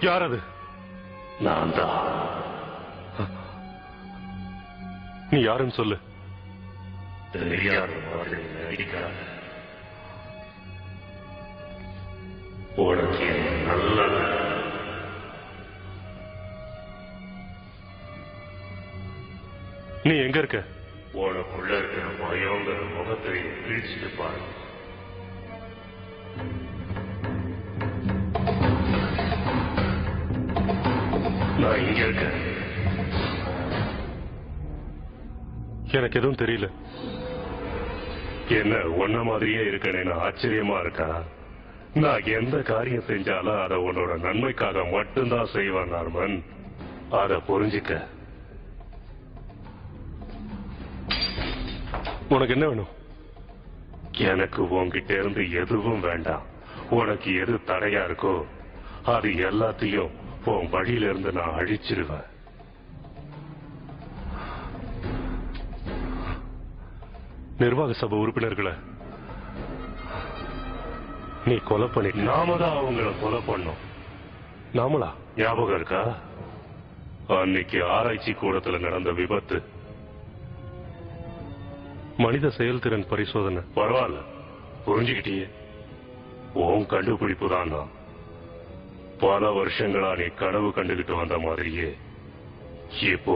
யார் அது? நான் தான். நீ யாருன்னு சொல்லு. தெரியாத மாதிரி நடிக்காத. உனக்கு நல்லது. நீ எங்க இருக்க? உனக்குள்ள இருக்கிற பயங்கிற முகத்தை பிரிச்சுட்டு பாரு. நான் இங்க இருக்கேன். எனக்கு எதுவும் தெரியல. என்ன ஒன்ன மாதிரியே இருக்கேன்னு ஆச்சரியமா இருக்கா? நான் எந்த காரியம் செஞ்சாலும் அதை உன்னோட நன்மைக்காக மட்டும்தான் செய்வேன் நார்மன். அதை புரிஞ்சுக்க. உனக்கு என்ன வேணும்? எனக்கு உன்கிட்ட இருந்து எதுவும் வேண்டாம். உனக்கு எது தடையா இருக்கோ அது எல்லாத்தையும் உன் வழியில இருந்து நான் அழிச்சிருவேன். நிர்வாக சபை உறுப்பினர்களை நீ கொலை பண்ணி. நாம தான் அவங்கள கொலை பண்ணோம். நாமளா? ஞாபகம் இருக்கா? அன்னைக்கு ஆராய்ச்சி கூடத்துல நடந்த விபத்து. மனித செயல்திறன் பரிசோதனை. பரவாயில்ல, புரிஞ்சுக்கிட்டியே. உன் கண்டுபிடிப்பு தான் நான். பல வருஷங்களா நீ கனவு கண்டுகிட்டு வந்த மாதிரியே இப்போ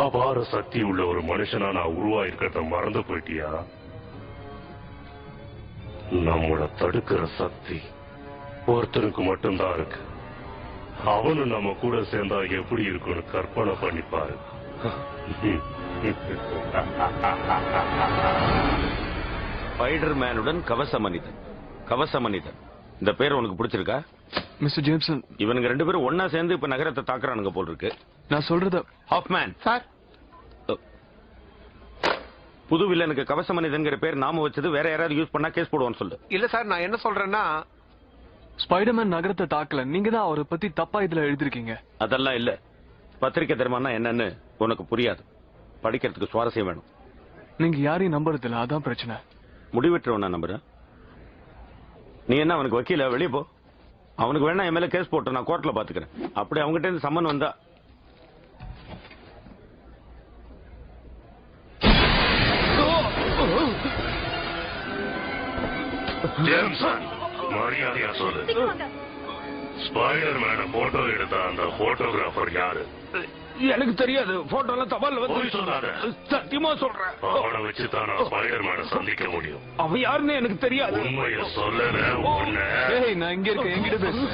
அபார சக்தி உள்ள ஒரு மனுஷனா நான் உருவாயிருக்கிறத மறந்து போயிட்டியா? நம்மள தடுக்கிற சக்தி ஒருத்தனுக்கு மட்டும்தான் இருக்கு. அவனு நம்ம கூட சேர்ந்தா எப்படி இருக்குன்னு கற்பனை பண்ணிப்பாரு. ஸ்பைடர் மேனுடன் கவச மனிதன். கவச மனிதன் இந்த பேர் உனக்கு பிடிச்சிருக்கா? மிஸ்டர் ஜேம்சன், இவனுங்க ரெண்டு பேரும் ஒன்னா சேர்ந்து இப்ப நகரத்தை தாக்குறானுங்க போல் இருக்கு. நான் சொல்றத. ஹாஃப்மேன் சார், புது வில்லனுக்கு கவச மனிதன்கிற பேர் நாம வச்சது வேற யாராவது யூஸ் பண்ணா கேஸ் போடுவான்னு சொல்லு. இல்ல சார், நான் என்ன சொல்றேன்னா, ஸ்பைடர்மேன் நகரத்தை தாக்கல, நீங்க தான் அவரை பத்தி தப்பா இதுல எழுதிருக்கீங்க. அதெல்லாம் இல்ல. பத்திரிக்கை தர்மம்னா என்னன்னு உனக்கு புரியாது. படிக்கிறதுக்கு சுவாரஸ்யம் வேணும். நீங்க யாரையும் நம்புறது இல்ல, அதான் பிரச்சனை. முடிவெட்டுறவனா நம்புறேன். நீ என்ன அவனுக்கு வக்கீல? வெளியே போ. அவனுக்கு வேணா என் மேல கேஸ் போட்டு நான் கோர்ட்ல பாத்துக்கிறேன். அப்படி அவங்ககிட்ட இருந்து சம்மன் வந்தா ஜேம்சன், மரியாதையா சொல்லு. ஸ்பைடர் மேன போட்டோ எடுத்த அந்த போட்டோகிராஃபர் யாரு? எனக்கு தெரியாது. போட்டோ எல்லாம் தபால்ல போய் சொல்லாத. சத்தியமா சொல்றேன். அவனை வச்சுதான் நான் ஸ்பைடர் மேன சந்திக்க முடியும். அவன் யாருன்னு எனக்கு தெரியாது. உண்மையை சொல்லல உன்னை. ஏய், நான் இங்க இருக்கேன், என்கிட்ட பேசு.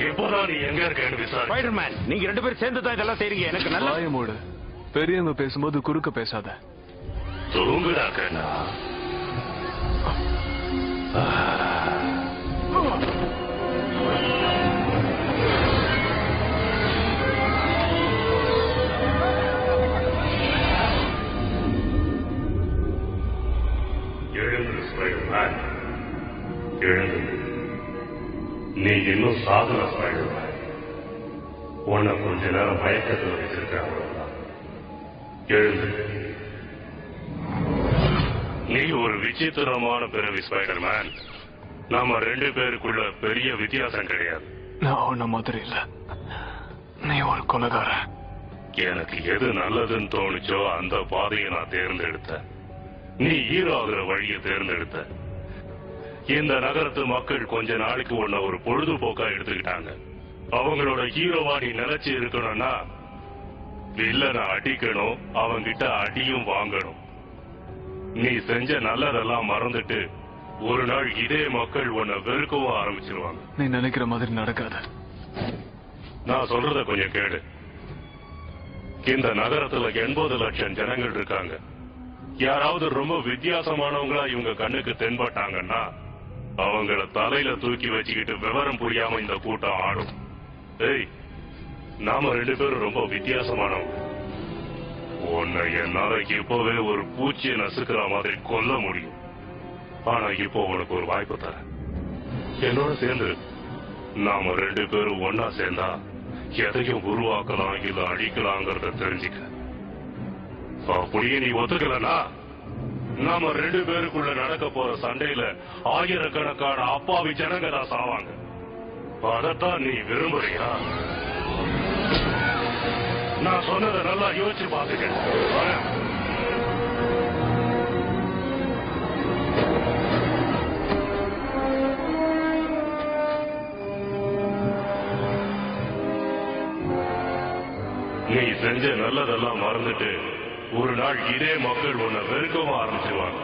இப்போதான் நீ எங்க இருக்கேன்னு விசாரி. ஸ்பைடர்மேன், நீங்க ரெண்டு பேரும் சேர்ந்து தான் இதெல்லாம் செய்றீங்க. எனக்கு நல்ல வாய மூடு. பெரியவங்க பேசும்போது குறுக்க பேசாத. தூங்குடா கண்ணா. எழுந்து ஸ்பைடர்மேன், எழுந்து. நீ இன்னும் சாதன ஸ்பைடர்மேன். உன்னை கொஞ்ச நேரம் மயக்கத்தில் வச்சிருக்காங்க. எழுந்து. நீ ஒரு விசித்திரமான பிறவி ஸ்பைடர்மேன். நாம ரெண்டு பேருக்குள்ள பெரிய வித்தியாசம் கிடையாது. நான் உன்ன மாதிரி இல்ல, நீ ஒரு கொலைகாரன். எனக்கு எது நல்லதுன்னு தோணுச்சோ அந்த பாதையை நான் தேர்ந்தெடுத்தேன். நீ ஹீரோ ஆகிற வழியை தேர்ந்தெடுத்த. இந்த நகரத்து மக்கள் கொஞ்ச நாளைக்கு உன்னை ஒரு பொழுதுபோக்கா எடுத்துக்கிட்டாங்க. அவங்களோட ஹீரோவா நீ நிலைச்சு இருக்கணும்னா வில்லனை அடிக்கணும், அவங்கிட்ட அடியும் வாங்கணும். நீ செஞ்ச நல்லதெல்லாம் மறந்துட்டு ஒரு நாள் இதே மக்கள் உன்னை வெறுக்கவும் ஆரம்பிச்சிருவாங்க. நீ நினைக்கிற மாதிரி நடக்காது. நான் சொல்றத கொஞ்சம் கேடு. இந்த நகரத்துல 80 லட்சம் ஜனங்கள் இருக்காங்க. யாராவது ரொம்ப வித்தியாசமானவங்களா இவங்க கண்ணுக்கு தென்பட்டாங்கன்னா அவங்கள தலையில தூக்கி வச்சுக்கிட்டு விவரம் புரியாம இந்த கூட்டம் ஆடும். ஏய், நாம ரெண்டு பேரும் ரொம்ப வித்தியாசமானவங்க. உன்னை என்னால இப்பவே ஒரு பூச்சியை நசுக்கிற மாதிரி கொல்ல முடியும். ஆனா இப்போ உனக்கு ஒரு வாய்ப்பு தரேன். என்னோட சேர்ந்து நாம ரெண்டு பேரும் ஒன்னா சேர்ந்தா எதையும் உருவாக்கலாம் இல்ல அழிக்கலாங்கிறத தெரிஞ்சுக்க. அப்படியே நீ ஒத்துக்கலனா நாம ரெண்டு பேருக்குள்ள நடக்க போற சண்டையில ஆயிரக்கணக்கான அப்பாவி ஜனங்க தான் சாவாங்க. அதத்தான் நீ விரும்புறியா? நான் சொன்னதை நல்லா யோசிச்சு பாத்துக்க. நீ செஞ்ச நல்லதெல்லாம் மறந்துட்டு ஒரு நாள் இதே மக்கள் உன்னை வெறுக்கவும் ஆரம்பிச்சிருவாங்க.